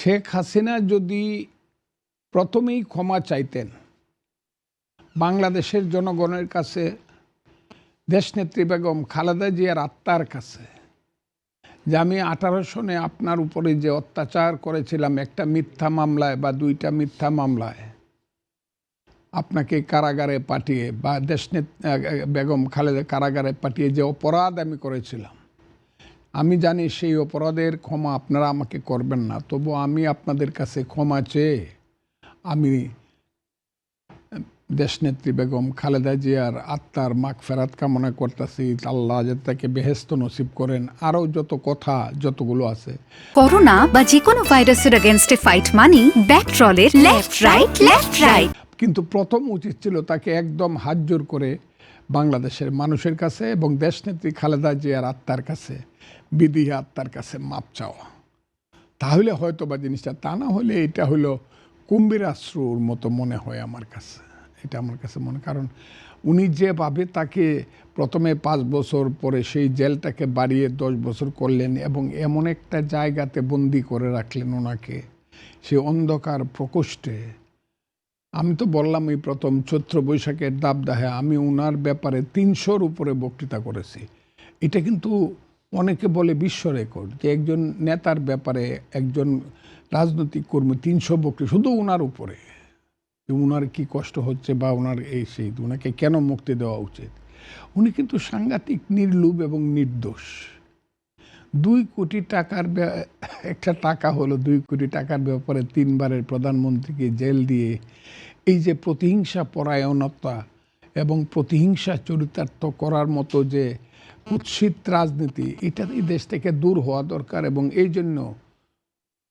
শেখ হাসিনা যদি প্রথমেই ক্ষমা চাইতেন বাংলাদেশের জনগণের কাছে, দেশনেত্রী বেগম খালেদা জিয়ার আত্মার কাছে, যে আমি 18 সনে আপনার উপরে যে অত্যাচার করেছিলাম একটা মিথ্যা মামলায় বা দুইটা মিথ্যা মামলায় আপনাকে কারাগারে পাঠিয়ে, বা বেগম খালেদা কারাগারে পাঠিয়ে যে অপরাধ আমি করেছিলাম, আমি জানি সেই অপরাধের ক্ষমা আপনারা আমাকে করবেন না, তবু আমি আপনাদের কাছে ক্ষমা চেয়ে আমি দেশনেত্রী বেগম খালেদা জিয়ার আত্মার মাগফিরাত কামনা করতেছি। আল্লাহ যাতে তাকে বেহেশত নসিব করেন। আরও যত কথা যতগুলো আছে, করোনা বা যে কোনো ভাইরাসের এগেইনস্টে ফাইট মানি ব্যাকট্রলের লেফট রাইট। কিন্তু প্রথম উচিত ছিল তাকে একদম হাত জোর করে বাংলাদেশের মানুষের কাছে এবং দেশনেত্রী খালেদা জিয়ার আত্মার কাছে, বিদেহী আত্মার কাছে মাপ চাওয়া। তাহলে হয়তো বা জিনিসটা, তা না হলে এটা হলো কুম্ভীরাশ্রুর মতো মনে হয় আমার কাছে। এটা আমার কাছে মনে, কারণ উনি যেভাবে তাকে প্রথমে 5 বছর, পরে সেই জেলটাকে বাড়িয়ে 10 বছর করলেন এবং এমন একটা জায়গাতে বন্দি করে রাখলেন ওনাকে, সে অন্ধকার প্রকোষ্ঠে। আমি তো বললাম এই প্রথম চৈত্র বৈশাখের দাবদাহে আমি ওনার ব্যাপারে 300-র উপরে বক্তৃতা করেছি। এটা কিন্তু অনেকে বলে বিশ্ব রেকর্ড, যে একজন নেতার ব্যাপারে, একজন রাজনৈতিক কর্মী 300 বক্তৃতা শুধু ওনার উপরে, ওনার কি কষ্ট হচ্ছে বা ওনার এই সেই, ওনাকে কেন মুক্তি দেওয়া উচিত। উনি কিন্তু সাংঘাতিক নির্লোভ এবং নির্দোষ। 2 কোটি টাকার একটা টাকা হলো 2 কোটি টাকার ব্যাপারে 3 বারের প্রধানমন্ত্রীকে জেল দিয়ে এই যে প্রতিহিংসা পরায়ণতা এবং প্রতিহিংসা চরিতার্থ করার মতো যে কুৎসিত রাজনীতি, এটা এই দেশ থেকে দূর হওয়া দরকার। এবং এই জন্য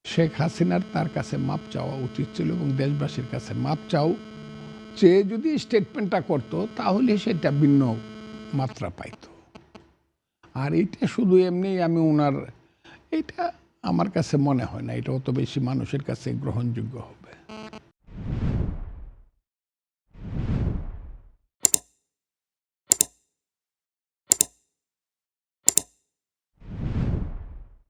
শেখ হাসিনার তার কাছে মাপ চাওয়া উচিত ছিল এবং দেশবাসীর কাছে মাপ চেয়ে যদি স্টেটমেন্টটা করতো তাহলে সেটা ভিন্ন মাত্রা পাইত। আর এটা শুধু এমনি আমি ওনার, এটা আমার কাছে মনে হয় না এটা অত বেশি মানুষের কাছে গ্রহণযোগ্য হবে।